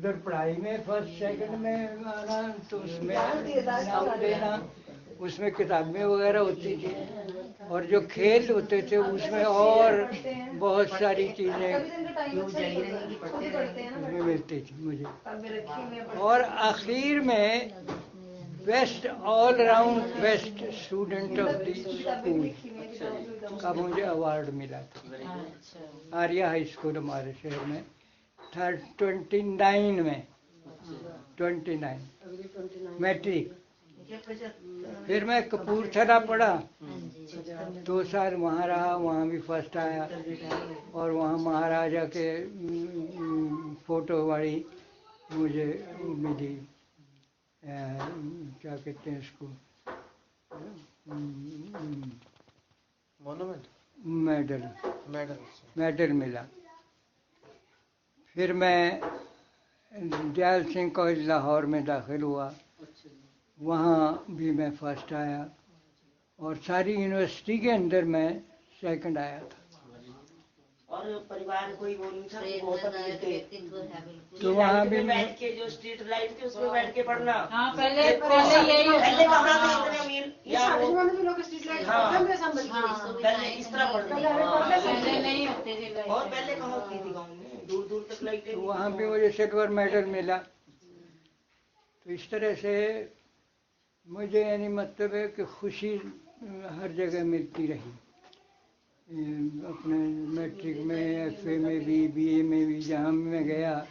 उधर पढ़ाई में फर्स्ट सेकंड में आना, तो उसमें नाम देना, उसमें किताबें वगैरह होती थी, और जो खेल होते थे उसमें और बहुत सारी चीज़ें उसमें मिलती थी मुझे। और आखिर में best all round best student of the school का मुझे अवार्ड मिला था, आर्या हाई स्कूल हमारे शहर में था, 29 में, 29 मैट्रिक। फिर मैं कपूरथला पढ़ा, 2 साल वहाँ रहा, वहाँ भी फर्स्ट आया, और वहाँ महाराजा के फोटो वाली मुझे मिली, क्या कहते हैं उसको, मोनूमेंट, मेडल मिला। फिर मैं दयाल सिंह कॉलेज लाहौर में दाखिल हुआ, वहाँ भी मैं फर्स्ट आया, और सारी यूनिवर्सिटी के अंदर मैं सेकंड आया था। और परिवार कोई वो नहीं था, तो वहाँ भी बैठ के जो स्ट्रीट लाइट थी उसमें बैठ के पढ़ना। हाँ, पहले यही पहले कहाँ थे इतने अमीर, या वो पहले इस तरह पढ़ते पहले नहीं होते थे, और पहले कहाँ होती थी गाँव में, दूर दूर तक लाइटें। तो वहाँ भी मुझे सिल्वर मेडल मिला। तो इस तरह से मुझे यानी मतलब है कि खुशी हर जगह मिलती रही, अपने मैट्रिक में, एफए में भी, बीए में भी, जहाँ मैं गया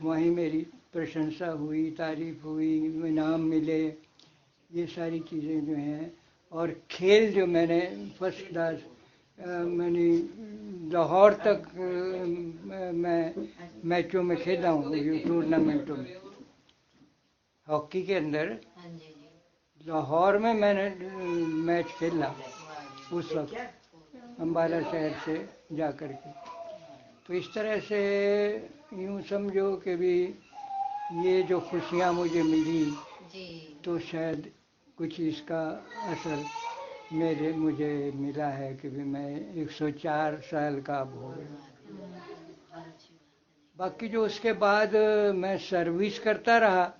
वहीं मेरी प्रशंसा हुई, तारीफ हुई, इनाम मिले, ये सारी चीज़ें जो हैं। और खेल जो मैंने फर्स्ट क्लास, मैंने लाहौर तक मैं मैचों में खेला हूँ, टूर्नामेंटों में, हॉकी के अंदर लाहौर में मैंने मैच खेला उस वक्त, अम्बाला शहर से जा कर के। तो इस तरह से यूँ समझो कि भी ये जो खुशियाँ मुझे मिली, तो शायद कुछ इसका असर मुझे मिला है कि भी मैं 104 साल का अब हो गया। बाकी जो उसके बाद मैं सर्विस करता रहा,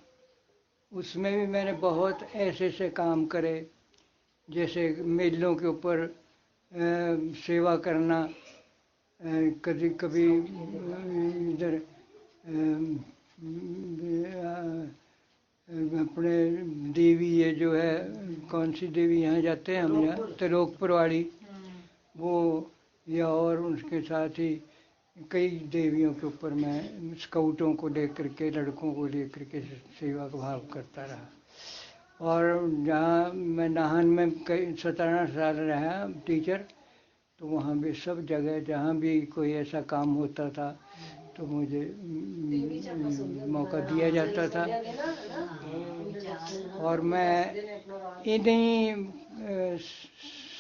उसमें भी मैंने बहुत ऐसे ऐसे काम करे, जैसे मिलों के ऊपर सेवा करना, कभी कभी इधर अपने देवी, ये जो है कौन सी देवी, यहाँ जाते हैं हम, यहाँ त्रिलोकपुर वाली, वो, या और उसके साथ ही कई देवियों के ऊपर मैं स्काउटों को लेकर के, लड़कों को लेकर के सेवा का भाव करता रहा। और जहाँ मैं नाहन में कई 17 साल रहा टीचर, तो वहाँ भी सब जगह जहाँ भी कोई ऐसा काम होता था तो मुझे मौका दिया जाता था, और मैं इन्हीं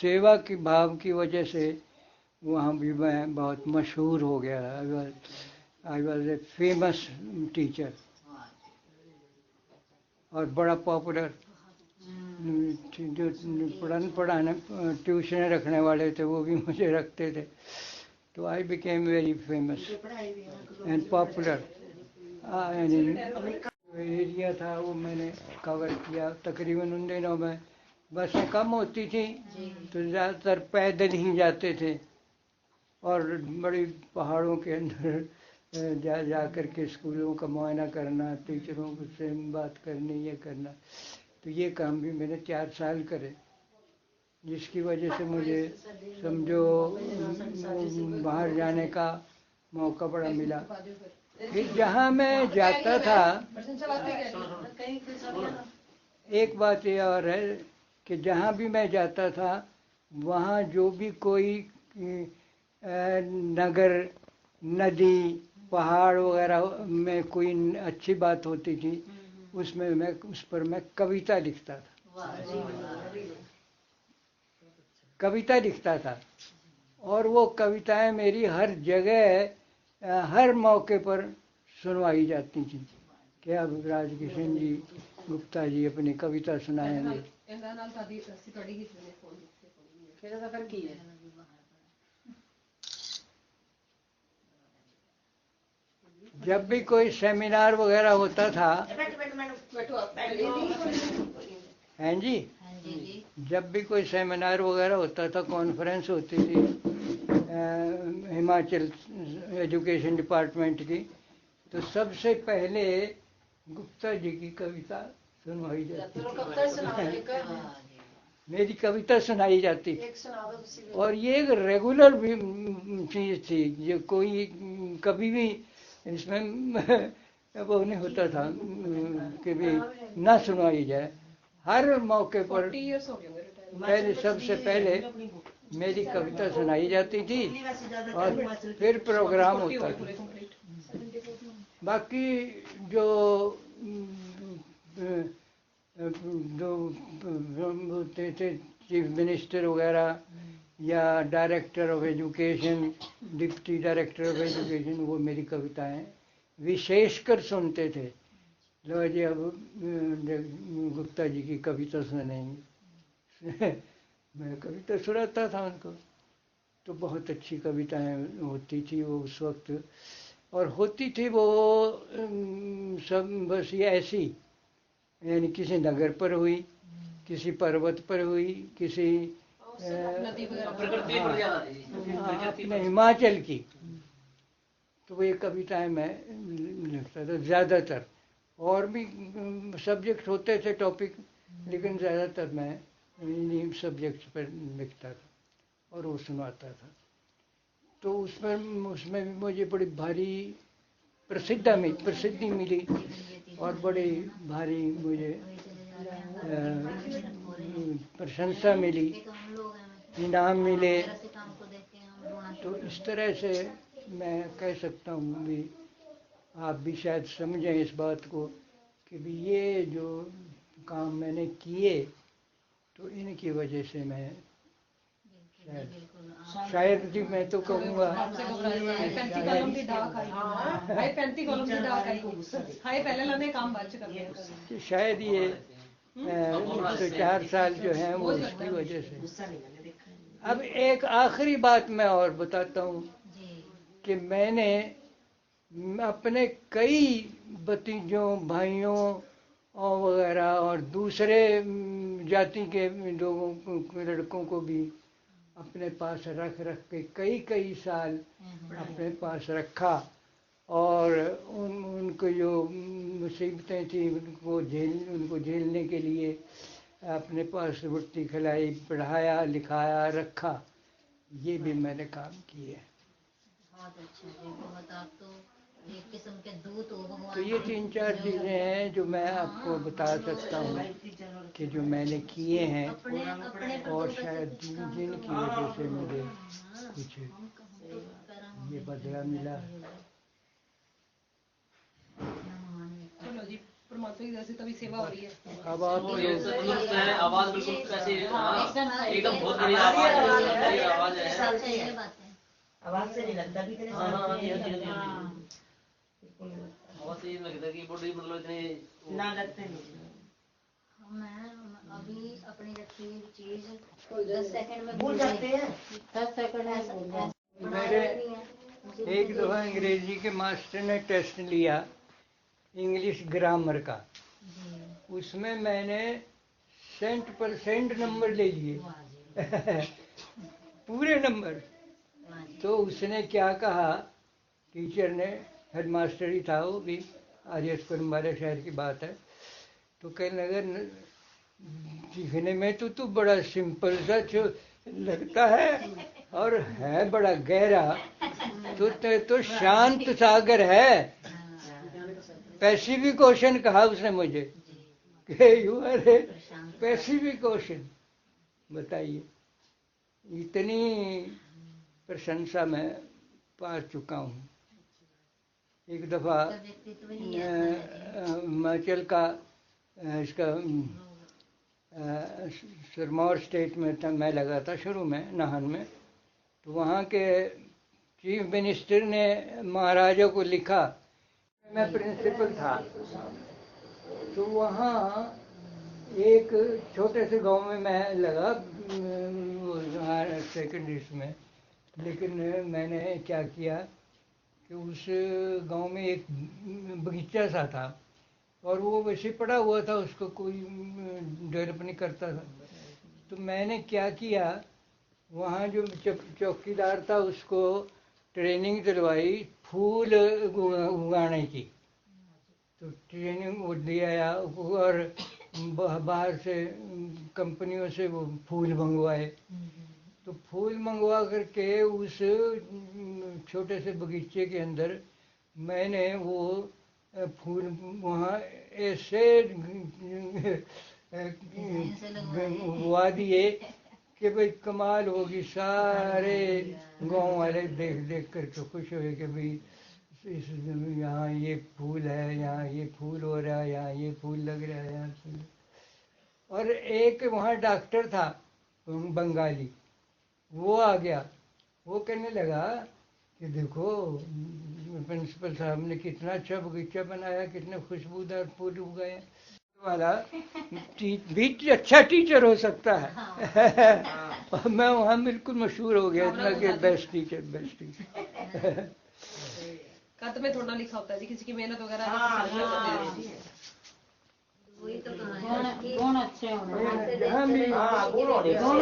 सेवा की भाव की वजह से वहाँ भी मैं बहुत मशहूर हो गया। I was a famous teacher, और बड़ा पॉपुलर। जो पढ़ाने ट्यूशन रखने वाले थे वो भी मुझे रखते थे, तो I became very famous and popular. Area था वो मैंने कवर किया। तकरीबन उन दिनों में बसें कम होती थी, तो ज़्यादातर पैदल ही जाते थे, और बड़ी पहाड़ों के अंदर जा कर के स्कूलों का मुआयना करना, टीचरों से बात करनी, ये करना। तो ये काम भी मैंने 4 साल करे, जिसकी वजह से मुझे समझो बाहर जाने का मौका बड़ा मिला। फिर जहाँ मैं जाता था, एक बात ये और है कि जहाँ भी मैं जाता था वहाँ जो भी कोई नगर, नदी, पहाड़ वगैरह में कोई अच्छी बात होती थी, उसमें मैं उस पर मैं कविता लिखता था, कविता लिखता था। और वो कविताएं मेरी हर जगह, हर मौके पर सुनवाई जाती थी कि अब राजकिशन जी गुप्ता जी अपनी कविता सुनाएंगे। जब भी कोई सेमिनार वगैरह होता था, बैठ बैठ मैडम बैठो आप। हैं जी, हाँ जी जी। जब भी कोई सेमिनार वगैरह होता था, कॉन्फ्रेंस होती थी हिमाचल एजुकेशन डिपार्टमेंट की, तो सबसे पहले गुप्ता जी की कविता सुनवाई जाती चलो थी। कब तक सुनाओगे? हाँ जी। मेरी कविता सुनाई जाती। एक सुना दो किसी भी। और ये एक रेगुलर भी चीज थी, जो कोई कभी भी इसमें वो नहीं होता था कि भी ना सुनाई जाए। हर मौके पर 40 इयर्स हो गए मेरे रिटायर। पहले सबसे पहले मेरी कविता सुनाई जाती थी और फिर प्रोग्राम होता था। पूरे कंप्लीट। बाकी जो जो होते थे चीफ मिनिस्टर वगैरह या director of education, deputy director of education, वो मेरी कविताएं विशेषकर सुनते थे। लो जी अब गुप्ता जी की कविता सुनेंगे। मैं कविता सुनाता था उनको, तो बहुत अच्छी कविताएं होती थी वो उस वक्त। और होती थी वो सब बस ये ऐसी, यानी किसी नगर पर हुई, किसी पर्वत पर हुई, किसी नदी वगैरह। प्रकृति पर ज्यादा थी। अपने हिमाचल की। तो वो ये कविताएं मैं लिखता था ज़्यादातर। और भी सब्जेक्ट होते थे टॉपिक, लेकिन ज़्यादातर मैं इन्हीं सब्जेक्ट्स पर लिखता था और वो सुनाता था। तो उसमें भी मुझे बड़ी भारी प्रसिद्धि मिली और बड़ी भारी मुझे प्रशंसा मिली, इनाम मिले। तो इस तरह से मैं कह सकता हूँ भी, आप भी शायद समझें इस बात को कि भी ये जो काम मैंने किए, तो इनकी वजह से मैं शायद जी मैं तो कहूँगा आपसे घबराए हाय 35 कॉलम ਦੀ ਡਾਕ ਆਈ। ਹਾਏ 35 ਕॉलम ਦੀ ਡਾਕ ਆਈ। ਹਾਏ ਪਹਿਲੇ ਲਾਨੇ काम बाद च करते हैं। कि शायद ये तो 4 साल जो हैं वो इसकी वजह से। गुस्सा नहीं मैंने देखा है। अब एक आखिरी बात मैं और बताता हूँ कि मैंने अपने कई भतीजों, भाइयों और वगैरह और दूसरे जाति के लोगों को, लड़कों को भी अपने पास रख के कई साल अपने पास रखा। और उनको जो मुसीबतें थी उनको झेलने के लिए अपने पास रोटी खिलाई, पढ़ाया, लिखाया, रखा। ये भी मैंने काम किए। बहुत अच्छा जी, बहुत। आप तो एक किस्म के दूत हो भगवान। तो ये 3-4 चीज़ें हैं जो मैं आपको बता सकता हूँ कि जो मैंने किए हैं, और शायद जिनकी वजह से मुझे कुछ ये बदला मिला है। चलो जी, परमात्मा की दया से तभी सेवा हो रही है। अब आप वो लोग ऐसा मतलब है, आवाज बिल्कुल कैसी एकदम बहुत बड़ी आ रही है, आवाज आ रही है। आवाज है। अच्छा ये बात है। आवाज से नहीं लगता भी इतने हाँ, हाँ, साल ये- के ये- हैं। आवाज से ये लगता है कि बॉडी मतलब इतनी ना लगते नहीं। मैं अभी अपनी रखी हुई चीज 10 सेकंड में भूल जाते हैं। 10 सेकंड में मेरे एक दफ़ा अंग्रेजी के मास्टर ने टेस्ट लिया इंग्लिश ग्रामर का, उसमें मैंने 100% नंबर ले लिए। पूरे नंबर। तो उसने क्या कहा, टीचर ने, हेडमास्टर ही था वो भी, आर्यसपुर हमारे शहर की बात है, तो कहने लगा दिखने में तो तू बड़ा सिंपल सा लगता है और है बड़ा गहरा, तो शांत सागर है। पैसिफिक ओशन कहा उसने मुझे कि you are a Pacific Ocean. बताइए, इतनी प्रशंसा मैं पा चुका हूँ। एक दफ़ा हिमाचल का इसका सिरमौर स्टेट में था, मैं लगा था शुरू में नाहन में। तो वहाँ के चीफ मिनिस्टर ने महाराजा को लिखा, मैं प्रिंसिपल था। तो वहाँ एक छोटे से गांव में मैं लगा सेकेंडरी में। लेकिन मैंने क्या किया कि उस गांव में एक बगीचा सा था और वो वैसे पड़ा हुआ था, उसको कोई डेवलप नहीं करता था। तो मैंने क्या किया, वहाँ जो चौकीदार था उसको ट्रेनिंग दिलवाई फूल उगाने की। तो ट्रेनिंग वो दिया और बाहर से कंपनियों से वो फूल मंगवाए। तो फूल मंगवा करके उस छोटे से बगीचे के अंदर मैंने वो फूल वहाँ ऐसे उगवा दिए कि भाई कमाल होगी। सारे गांव वाले देख देख करके खुश हुए कि भाई इस यहाँ ये फूल है, यहाँ ये फूल हो रहा है, यहाँ ये फूल लग रहा है, यहाँ फूल। और एक वहाँ डॉक्टर था बंगाली, वो आ गया। वो कहने लगा कि देखो प्रिंसिपल साहब ने कितना अच्छा बगीचा बनाया, कितने खुशबूदार फूल उगाए वाला भी अच्छा टीचर हो सकता है। और मैं वहाँ बिल्कुल मशहूर हो गया इतना कि बेस्ट टीचर, बेस्ट टीचर। कद में थोड़ा लिखा होता है जी, किसी की मेहनत वगैरह वही तो कहा है गुण अच्छे होने हाँ, गुण